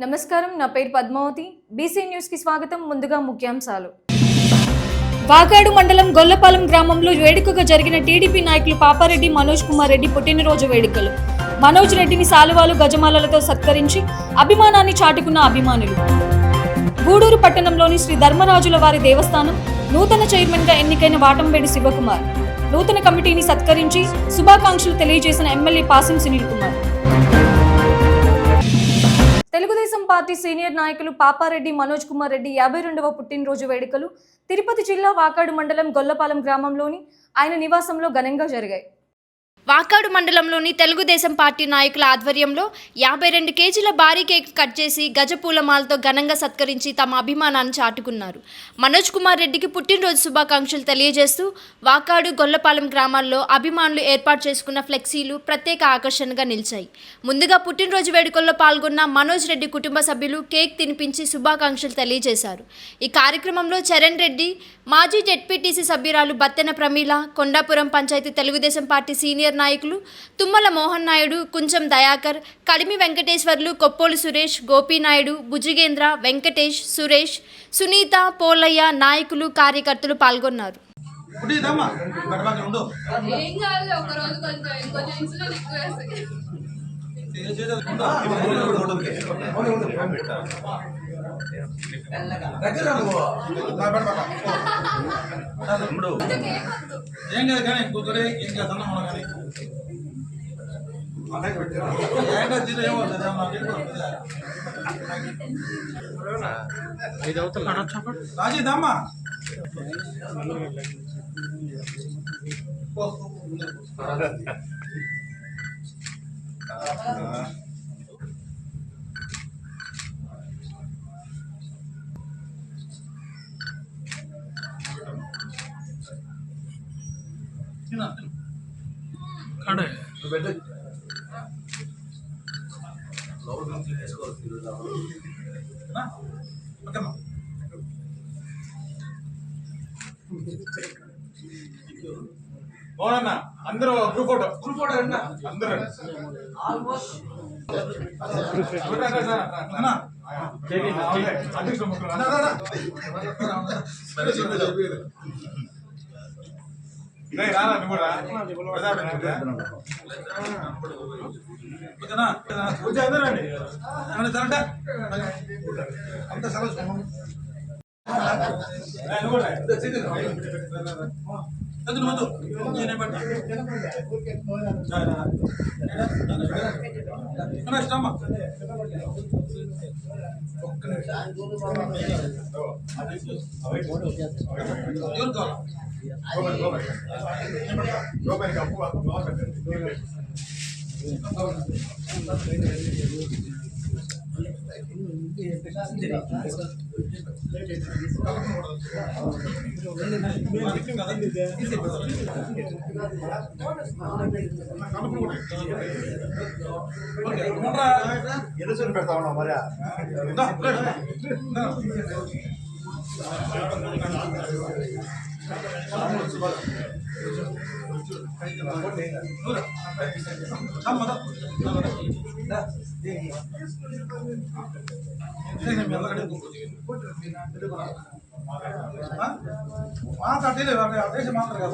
నమస్కారం, నా పేరు పద్మావతి. బీసీ న్యూస్ కి స్వాగతం. ముందుగా ముఖ్యాంశాలు. వాకాడు మండలం గొల్లపాలెం గ్రామంలో వేడుకగా జరిగిన టీడీపీ నాయకులు పాపారెడ్డి మనోజ్ కుమార్ రెడ్డి పుట్టినరోజు వేడుకలు. మనోజ్ రెడ్డిని సాలువాలు గజమాలలతో సత్కరించి అభిమానాన్ని చాటుకున్న అభిమానులు. గూడూరు పట్టణంలోని శ్రీ ధర్మరాజుల వారి దేవస్థానం నూతన చైర్మన్ గా ఎన్నికైన వాటంబేడి శివకుమార్ నూతన కమిటీని సత్కరించి శుభాకాంక్షలు తెలియజేసిన MLA పాసిం Sunil Kumar. Telugu Desam party senior నాయకులు పాపారెడ్డి మనోజ్ కుమార్ రెడ్డి 52వ పుట్టినరోజు వేడుకలు తిరుపతి జిల్లా వాకాడు మండలం గొల్లపాలెం గ్రామంలోని ఆయన నివాసంలో ఘనంగా జరిగాయి. వాకాడు మండలంలోని తెలుగుదేశం పార్టీ నాయకుల ఆధ్వర్యంలో 52 కేజీల భారీ కేక్ కట్ చేసి గజపూలమాలతో ఘనంగా సత్కరించి తమ అభిమానాన్ని చాటుకున్నారు. మనోజ్ కుమార్ రెడ్డికి పుట్టినరోజు శుభాకాంక్షలు తెలియజేస్తూ వాకాడు గొల్లపాలెం గ్రామాల్లో అభిమానులు ఏర్పాటు చేసుకున్న ఫ్లెక్సీలు ప్రత్యేక ఆకర్షణగా నిలిచాయి. ముందుగా పుట్టినరోజు వేడుకల్లో పాల్గొన్న మనోజ్ రెడ్డి కుటుంబ సభ్యులు కేక్ తినిపించి శుభాకాంక్షలు తెలియజేశారు. ఈ కార్యక్రమంలో చరణ్ రెడ్డి, మాజీ జెడ్పీటీసీ సభ్యురాలు బత్తెన ప్రమీల, కొండాపురం పంచాయతీ తెలుగుదేశం పార్టీ సీనియర్ నాయకులు తుమ్మల మోహన్ నాయుడు, కుంచం దయాకర్, కడిమి వెంకటేశ్వర్లు, కొప్పోలు సురేష్, గోపీనాయుడు, భుజిగేంద్ర, వెంకటేష్, సురేష్, సునీత, పోలయ్య నాయకులు, కార్యకర్తలు పాల్గొన్నారు. రాజీదమ్మా కాడే మోహనన్న అందరూ గ్రూప్ ఫోటో అందరూ అంత సెలవు పెడతా ఉన్నా మరి మాట్లాడలేదు దేశం మాట్లాడదు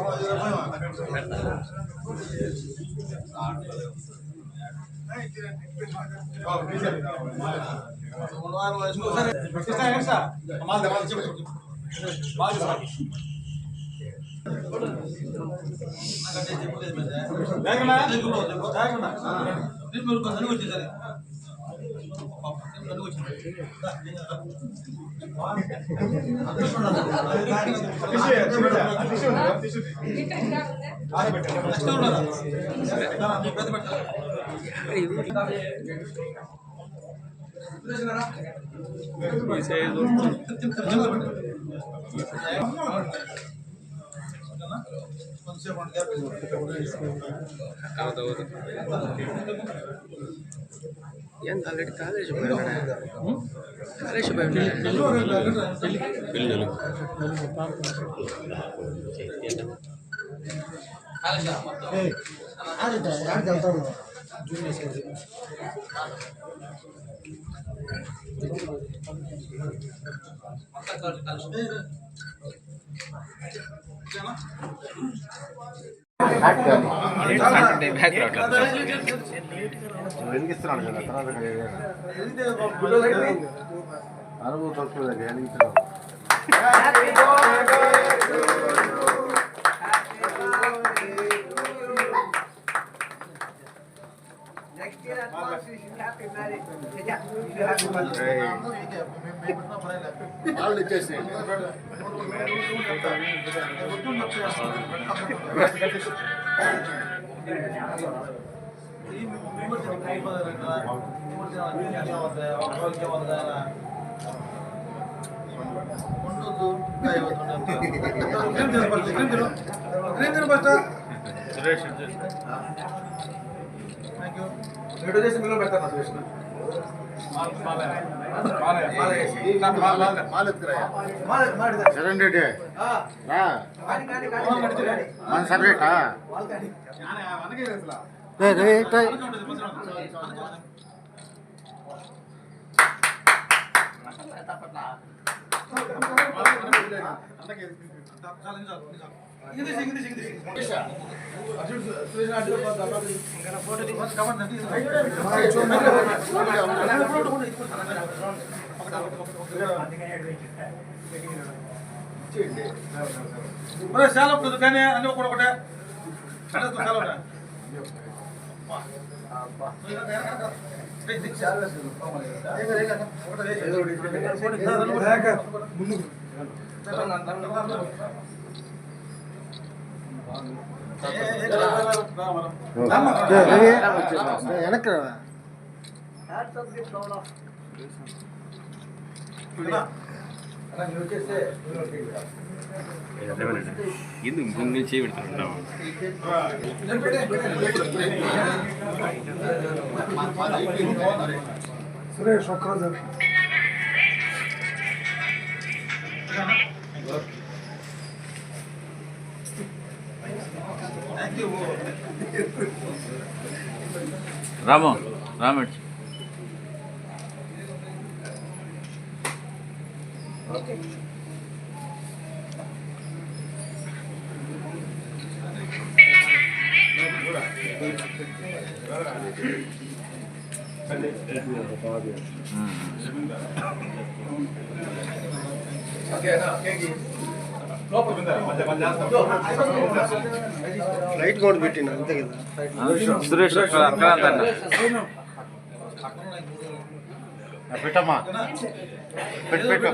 కొంచెంసేపు అంటే గ్యాప్ ఇవ్వండి. ಏನು ಆಲ್ರೆಡಿ ಕಾಲೇಜ್ ಕಾಲೇಜ್ వెలిగిస్తున్నాడు కదా తర్వాత అనుభవం తక్కువ వెలిగించడం వాళ్ళు ఇచ్చేసేయండి. సురేష్ రేటు చేసి మిగిలిన పెడతాను సురేష్ చరణ్ రెడ్డి రా మన సపరేటా చాలా ఉంటుంది కానీ అన్ని ఒకటే చాలా వెనక్కి ఎందుకు ముందు చేయబెడుతున్నావు సురేష్ ఒక్కరోజు రాము రామేడ్ లైట్ కూడా పెట్టిండు అంతే కదా సురేష్ పెట్టమ్మా పెట్టు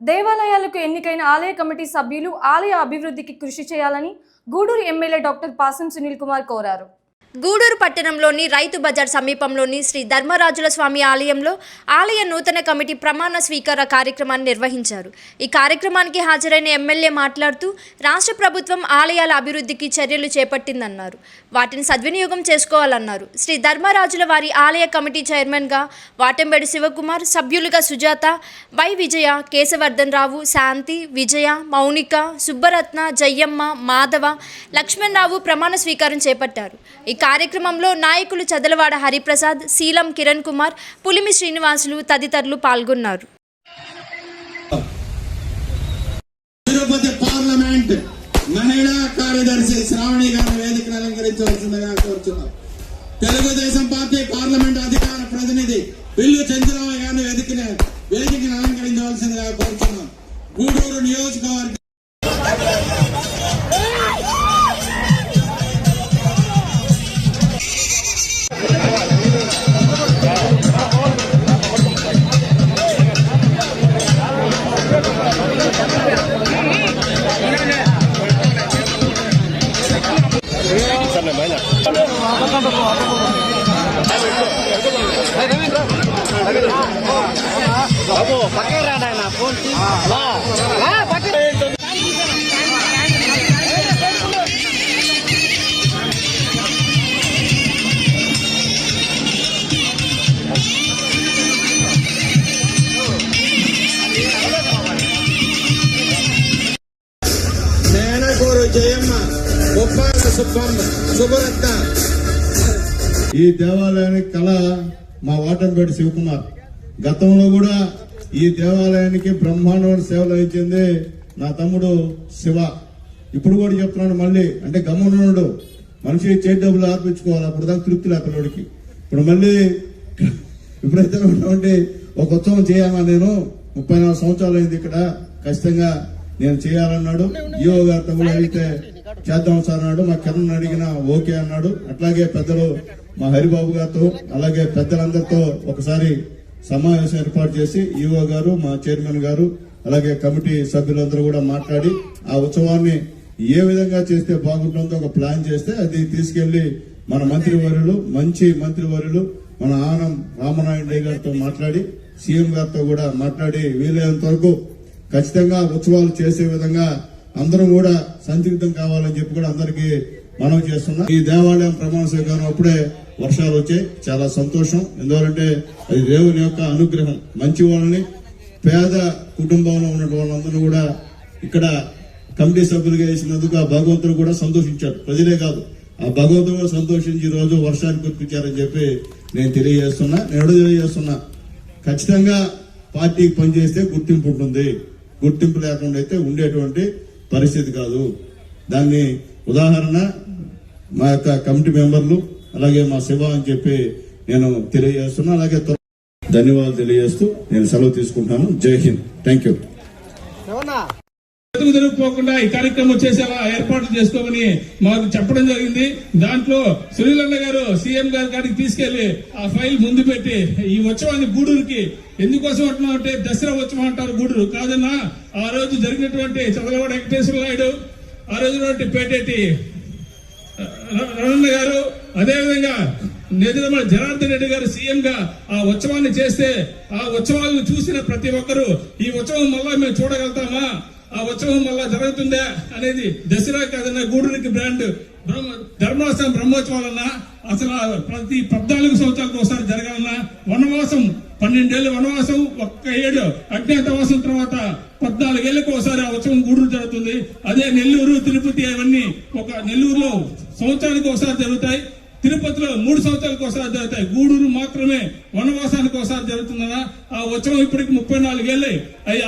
దేవాలయాలకు ఎన్నికైన ఆలయ కమిటీ సభ్యులు ఆలయ అభివృద్ధికి కృషి చేయాలని గూడూరు ఎమ్మెల్యే డాక్టర్ పాసం సునీల్ కుమార్ కోరారు. గూడూరు పట్టణంలోని రైతు బజార్ సమీపంలోని శ్రీ ధర్మరాజుల స్వామి ఆలయంలో ఆలయ నూతన కమిటీ ప్రమాణ స్వీకార కార్యక్రమాన్ని నిర్వహించారు. ఈ కార్యక్రమానికి హాజరైన ఎమ్మెల్యే మాట్లాడుతూ రాష్ట్ర ప్రభుత్వం ఆలయాల అభివృద్ధికి చర్యలు చేపట్టిందన్నారు. వాటిని సద్వినియోగం చేసుకోవాలన్నారు. శ్రీ ధర్మరాజుల వారి ఆలయ కమిటీ చైర్మన్గా వాటంబేడి శివకుమార్, సభ్యులుగా సుజాత, వై విజయ, కేశవర్ధన్ రావు, శాంతి, విజయ, మౌనిక, సుబ్బరత్న, జయ్యమ్మ, మాధవ, లక్ష్మణ్ రావు ప్రమాణ స్వీకారం చేపట్టారు. ఈ కార్యక్రమంలో నాయకులు చదలవాడ హరిప్రసాద్, శీలం కిరణ్ కుమార్, పులిమి శ్రీనివాసులు తదితరులు పాల్గొన్నారు. తిరుపతి పార్లమెంట్ మహిళా కార్యదర్శి శ్రావణి గారిని వేదికను అలంకరించవలసిందిగా కోరుచున్నాం. తెలుగుదేశం పార్టీ పార్లమెంట్ అధికార ప్రతినిధి పిల్లు చంద్రరావు గారిని వేదికను అలంకరించవలసిందిగా కోరుచున్నాం. గూడూరు నియోజకవర్గం నేనకూరు జయమ్మ, ముప్పాల సుబ్బమ్మ, శుభరత్న. ఈ దేవాలయానికి కళ మా వాటంపేట శివకుమార్. గతంలో కూడా ఈ దేవాలయానికి బ్రహ్మాండమైన సేవలు ఇచ్చింది నా తమ్ముడు శివ. ఇప్పుడు కూడా చెప్తున్నాడు, మళ్ళీ అంటే గమ్మునుడు మనిషి చేతి డబ్బులు ఆర్పించుకోవాలి, అప్పుడు దాకా తృప్తి లేకపోడికి. ఇప్పుడు మళ్ళీ ఇప్పుడైతే ఉన్నటువంటి ఒక ఉత్సవం చేయాలా, నేను 34 సంవత్సరాలు అయింది ఇక్కడ, ఖచ్చితంగా నేను చేయాలన్నాడు. ఈఓ గారితో కూడా అయితే చేద్దాం సార్ అన్నాడు. మా కిరణ్ అడిగినా ఓకే అన్నాడు. అట్లాగే పెద్దలు మా హరిబాబు గారితో అలాగే పెద్దలందరితో ఒకసారి సమావేశం ఏర్పాటు చేసి ఈఓ గారు, మా చైర్మన్ గారు, అలాగే కమిటీ సభ్యులందరూ కూడా మాట్లాడి ఆ ఉత్సవాన్ని ఏ విధంగా చేస్తే బాగుంటుందో ఒక ప్లాన్ చేస్తే అది తీసుకెళ్లి మన మంచి మంత్రివర్యులు మన ఆనం రామనాయుడు గారితో మాట్లాడి సీఎం గారితో కూడా మాట్లాడి వీలైనంత వరకు ఖచ్చితంగా ఉత్సవాలు చేసే విధంగా అందరం కూడా సందిగ్ధం కావాలని చెప్పి కూడా అందరికీ మనవి చేస్తున్నా. ఈ దేవాలయం ప్రమాణ స్వీకారం అప్పుడే వర్షాలు వచ్చాయి, చాలా సంతోషం. ఎందుకంటే అది దేవుని యొక్క అనుగ్రహం. మంచి వాళ్ళని, పేద కుటుంబంలో ఉన్న వాళ్ళందరూ కూడా ఇక్కడ కమిటీ సభ్యులుగా వేసినందుకు ఆ భగవంతుడు కూడా సంతోషించాడు. ప్రజలే కాదు, ఆ భగవంతుడు కూడా సంతోషించి ఈ రోజు వర్షాన్ని కురిపించారని చెప్పి నేను తెలియజేస్తున్నా. ఖచ్చితంగా పార్టీకి పనిచేస్తే గుర్తింపు ఉంటుంది. గుర్తింపు లేకుండా అయితే ఉండేటువంటి పరిస్థితి కాదు. దాన్ని ఉదాహరణ మా యొక్క కమిటీ మెంబర్లు అలాగే మా శివ అని చెప్పి నేను తెలియజేస్తున్నా. అలాగే ధన్యవాదాలు తెలియజేస్తూ నేను సెలవు తీసుకుంటాను. జై హింద్. Thank you. జరుపుకోకుండా ఈ కార్యక్రమం చేసేలా ఏర్పాట్లు చేసుకోమని మాకు చెప్పడం జరిగింది. దాంట్లో సునీలన్న గారు సీఎం గారి కాడికి తీసుకెళ్లి ఆ ఫైల్ ముందు పెట్టి ఈ ఉత్సవాన్ని గూడూరుకి ఎందుకోసం అంటున్నాం అంటే దసరా ఉత్సవం అంటారు, గూడూరు కాదన్నా. ఆ రోజు జరిగినటువంటి చదలవాడ వెంకటేశ్వర నాయుడు, ఆ రోజు పేటేటి రమణ గారు, అదేవిధంగా నిజామాబాద్ జనార్దన్ రెడ్డి గారు సీఎం గా ఆ ఉత్సవాన్ని చేస్తే ఆ ఉత్సవాలను చూసిన ప్రతి ఒక్కరూ ఈ ఉత్సవం మళ్ళా మేము చూడగలుగుతామా, ఆ ఉత్సవం మళ్ళా జరుగుతుందా అనేది దసరా కాదన్నా గూడూరికి బ్రాండ్ ధర్మాసనం బ్రహ్మోత్సవాలన్నా అసలు ప్రతి 14 సంవత్సరాలకు ఒకసారి జరగాలన్నా, వనవాసం 12 ఏళ్ళు వనవాసం, 1 ఏడు అజ్ఞాతవాసం తర్వాత 14 ఏళ్లకు ఒకసారి ఆ ఉత్సవం గూడూరు జరుగుతుంది. అదే నెల్లూరు, తిరుపతి అవన్నీ ఒక నెల్లూరులో సంవత్సరానికి ఒకసారి జరుగుతాయి, తిరుపతిలో 3 సంవత్సరాలకు ఒకసారి జరుగుతాయి. గూడూరు మాత్రమే వనవాసానికి ఒకసారి జరుగుతుందా. ఆ ఉత్సవం ఇప్పటికి 34 ఏళ్ళే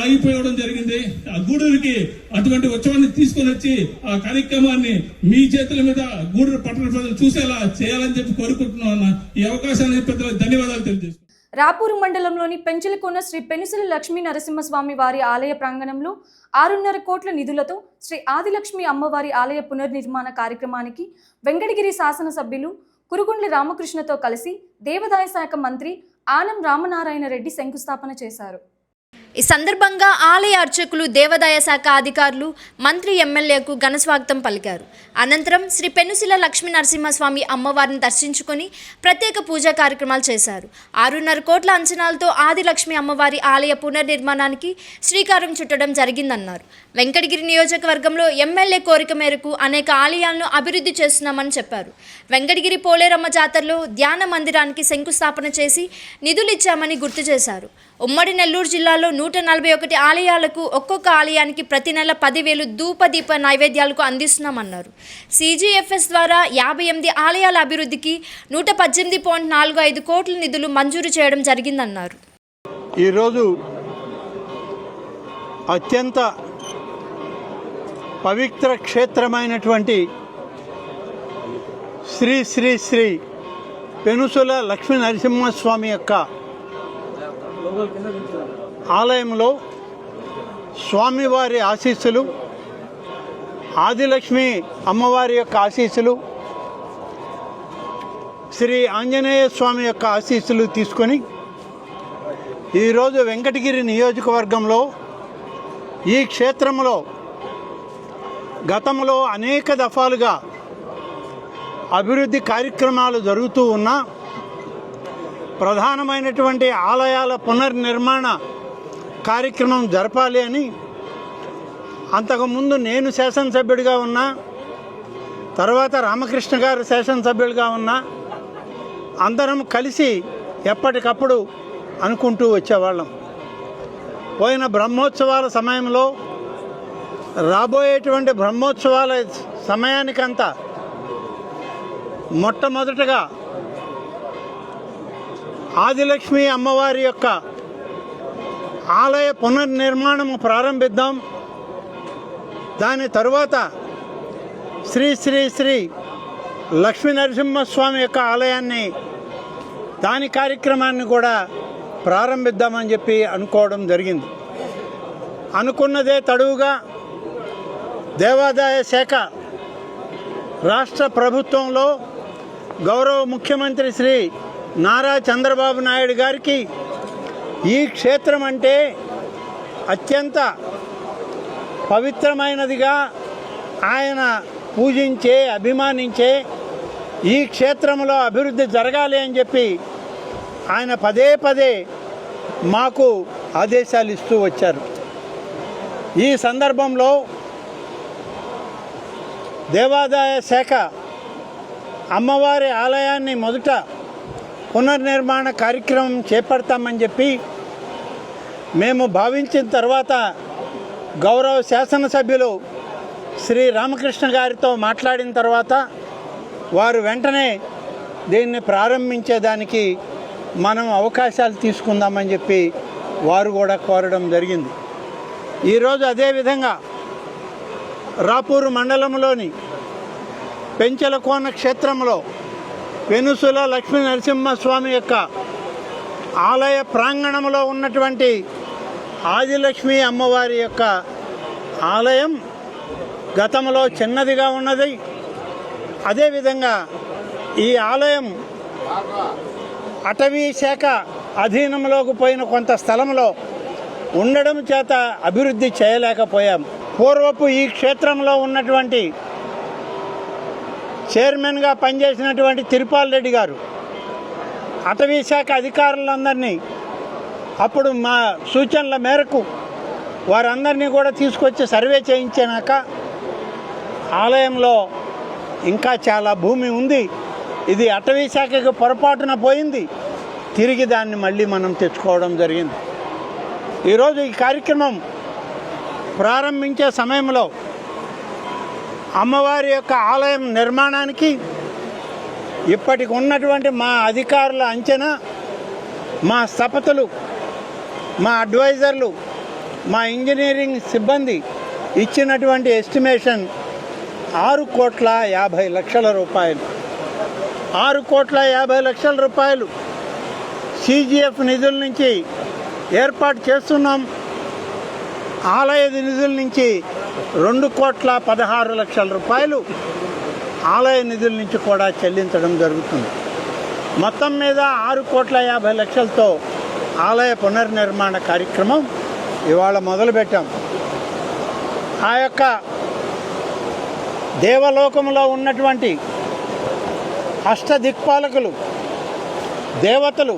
ఆగిపోవడం జరిగింది. ఆ గూడూరుకి అటువంటి ఉత్సవాన్ని తీసుకొని వచ్చి ఆ కార్యక్రమాన్ని మీ చేతుల మీద గూడూరు పట్టణ ప్రజలు చూసేలా చేయాలని చెప్పి కోరుకుంటున్నాను. ఈ అవకాశాన్ని పెద్దలకు ధన్యవాదాలు తెలియజేస్తున్నాను. రాపూరు మండలంలోని పెంచలకోన శ్రీ పెనుసల లక్ష్మీ నరసింహస్వామి వారి ఆలయ ప్రాంగణంలో 6.5 కోట్ల నిధులతో శ్రీ ఆదిలక్ష్మి అమ్మవారి ఆలయ పునర్నిర్మాణ కార్యక్రమానికి వెంకటగిరి శాసనసభ్యులు కురుగుండ్ల రామకృష్ణతో కలిసి దేవాదాయ శాఖ మంత్రి ఆనం రామనారాయణ రెడ్డి శంకుస్థాపన చేశారు. ఈ సందర్భంగా ఆలయ అర్చకులు, దేవాదాయ శాఖ అధికారులు, మంత్రి, ఎమ్మెల్యేకు ఘనస్వాగతం పలికారు. అనంతరం శ్రీ పెనుసిల లక్ష్మీ నరసింహస్వామి అమ్మవారిని దర్శించుకొని ప్రత్యేక పూజా కార్యక్రమాలు చేశారు. 6.5 కోట్ల అంచనాలతో ఆదిలక్ష్మి అమ్మవారి ఆలయ పునర్నిర్మాణానికి శ్రీకారం చుట్టడం జరిగిందన్నారు. వెంకటగిరి నియోజకవర్గంలో ఎమ్మెల్యే కోరిక మేరకు అనేక ఆలయాలను అభివృద్ధి చేస్తున్నామని చెప్పారు. వెంకటగిరి పోలేరమ్మ జాతరలో ధ్యాన మందిరానికి శంకుస్థాపన చేసి నిధులిచ్చామని గుర్తు చేశారు. ఉమ్మడి నెల్లూరు జిల్లాలో 141 ఆలయాలకు ఒక్కొక్క ఆలయానికి ప్రతి నెల 10,000 ధూపదీప నైవేద్యాలకు అందిస్తున్నామన్నారు. CGFS ద్వారా 58 ఆలయాల అభివృద్ధికి 118.45 కోట్ల నిధులు మంజూరు చేయడం జరిగిందన్నారు. ఈరోజు అత్యంత పవిత్ర క్షేత్రమైనటువంటి శ్రీ శ్రీ శ్రీ పెనుసుల లక్ష్మీ నరసింహస్వామి యొక్క ఆలయంలో స్వామివారి ఆశీస్సులు, ఆదిలక్ష్మి అమ్మవారి యొక్క ఆశీస్సులు, శ్రీ ఆంజనేయ స్వామి యొక్క ఆశీస్సులు తీసుకొని ఈరోజు వెంకటగిరి నియోజకవర్గంలో ఈ క్షేత్రంలో గతంలో అనేక దఫాలుగా అభివృద్ధి కార్యక్రమాలు జరుగుతూ ఉన్నా ప్రధానమైనటువంటి ఆలయాల పునర్నిర్మాణ కార్యక్రమం జరపాలి అని అంతకుముందు నేను శాసనసభ్యుడిగా ఉన్నా, తర్వాత రామకృష్ణ గారు శాసనసభ్యుడిగా ఉన్నా, అందరం కలిసి ఎప్పటికప్పుడు అనుకుంటూ వచ్చేవాళ్ళం. పోయిన బ్రహ్మోత్సవాల సమయంలో, రాబోయేటువంటి బ్రహ్మోత్సవాల సమయానికంతా మొట్టమొదటగా ఆదిలక్ష్మి అమ్మవారి యొక్క ఆలయ పునర్నిర్మాణము ప్రారంభిద్దాం. దాని తరువాత శ్రీ శ్రీ శ్రీ లక్ష్మీ నరసింహస్వామి యొక్క ఆలయాన్ని, దాని కార్యక్రమాన్ని కూడా ప్రారంభిద్దామని చెప్పి అనుకోవడం జరిగింది. అనుకున్నదే తడువుగా దేవాదాయ శాఖ రాష్ట్ర ప్రభుత్వంలో గౌరవ ముఖ్యమంత్రి శ్రీ నారా చంద్రబాబు నాయుడు గారికి ఈ క్షేత్రం అంటే అత్యంత పవిత్రమైనదిగా ఆయన పూజించే, అభిమానించే ఈ క్షేత్రంలో అభివృద్ధి జరగాలి అని చెప్పి ఆయన పదే పదే మాకు ఆదేశాలు ఇస్తూ వచ్చారు. ఈ సందర్భంలో దేవాదాయ శాఖ అమ్మవారి ఆలయాన్ని మొదట పునర్నిర్మాణ కార్యక్రమం చేపడతామని చెప్పి మేము భావించిన తర్వాత గౌరవ శాసనసభ్యులు శ్రీ రామకృష్ణ గారితో మాట్లాడిన తర్వాత వారు వెంటనే దీన్ని ప్రారంభించేదానికి మనం అవకాశాలు తీసుకుందామని చెప్పి వారు కూడా కోరడం జరిగింది. ఈరోజు అదేవిధంగా రాపూరు మండలంలోని పెంచలకోన క్షేత్రంలో పెనుసుల లక్ష్మీ నరసింహస్వామి యొక్క ఆలయ ప్రాంగణంలో ఉన్నటువంటి ఆదిలక్ష్మి అమ్మవారి యొక్క ఆలయం గతంలో చిన్నదిగా ఉన్నది. అదేవిధంగా ఈ ఆలయం అటవీ శాఖ అధీనంలోకి పోయిన కొంత స్థలంలో ఉండడం చేత అభివృద్ధి చేయలేకపోయాం. పూర్వపు ఈ క్షేత్రంలో ఉన్నటువంటి చైర్మన్గా పనిచేసినటువంటి తిరుపాల్ రెడ్డి గారు అటవీ శాఖ అధికారులందరినీ అప్పుడు మా సూచనల మేరకు వారందరినీ కూడా తీసుకొచ్చి సర్వే చేయించాక ఆలయంలో ఇంకా చాలా భూమి ఉంది, ఇది అటవీ శాఖకు పొరపాటున పోయింది, తిరిగి దాన్ని మళ్ళీ మనం తెచ్చుకోవడం జరిగింది. ఈరోజు ఈ కార్యక్రమం ప్రారంభించే సమయంలో అమ్మవారి యొక్క ఆలయం నిర్మాణానికి ఇప్పటికి ఉన్నటువంటి మా అధికారుల అంచనా, మా స్థపతులు, మా అడ్వైజర్లు, మా ఇంజనీరింగ్ సిబ్బంది ఇచ్చినటువంటి ఎస్టిమేషన్ 6,50,00,000 రూపాయలు. 6,50,00,000 రూపాయలు CGF నిధుల నుంచి ఏర్పాటు చేస్తున్నాం. ఆలయ నిధుల నుంచి 2,16,00,000 రూపాయలు ఆలయ నిధుల నుంచి కూడా చెల్లించడం జరుగుతుంది. మొత్తం మీద 6,50,00,000తో ఆలయ పునర్నిర్మాణ కార్యక్రమం ఇవాళ మొదలుపెట్టాం. ఆ యొక్క దేవలోకంలో ఉన్నటువంటి అష్టదిక్పాలకులు, దేవతలు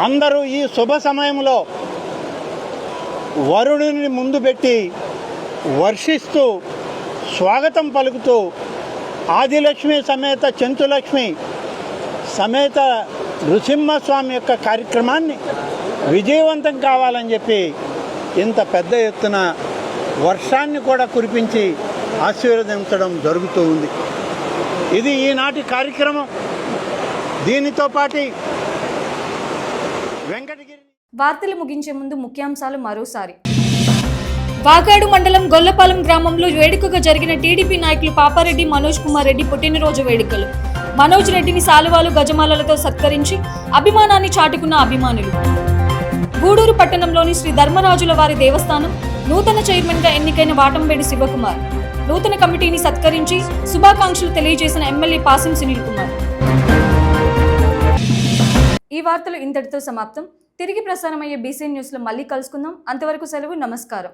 అందరూ ఈ శుభ సమయంలో వరుణుని ముందు పెట్టి వర్షిస్తూ స్వాగతం పలుకుతూ ఆదిలక్ష్మి సమేత చెంచులక్ష్మి సమేత నృసింహస్వామి యొక్క కార్యక్రమాన్ని విజయవంతం కావాలని చెప్పి ఇంత పెద్ద ఎత్తున వర్షాన్ని కూడా కురిపించి ఆశీర్వదించడం జరుగుతూ ఉంది. ఇది ఈనాటి కార్యక్రమం. దీనితో పాటు వెంకటగిరి వార్తలు ముగించే ముందు ముఖ్యాంశాలు మరోసారి. వాకాడు మండలం గొల్లపాలెం గ్రామంలో వేడుకగా జరిగిన టీడీపీ నాయకులు పాపారెడ్డి మనోజ్ కుమార్ రెడ్డి పుట్టినరోజు వేడుకలు. మనోజ్ రెడ్డిని శాలువాలు గజమాలలతో సత్కరించి అభిమానాన్ని చాటుకున్న అభిమానులు. గూడూరు పట్టణంలోని శ్రీ ధర్మరాజుల వారి దేవస్థానం నూతన చైర్మన్ గా ఎన్నికైన వాటంబేడి శివకుమార్. నూతన కమిటీని సత్కరించి శుభాకాంక్షలు తెలియజేసిన ఎమ్మెల్యే పాసిం సునీల్ కుమార్. ఈ వార్తలు ఇంతటితో సమాప్తం. తిరిగి ప్రసారమయ్యే బీసీ న్యూస్లో మళ్ళీ కలుసుకుందాం. అంతవరకు సెలవు. నమస్కారం.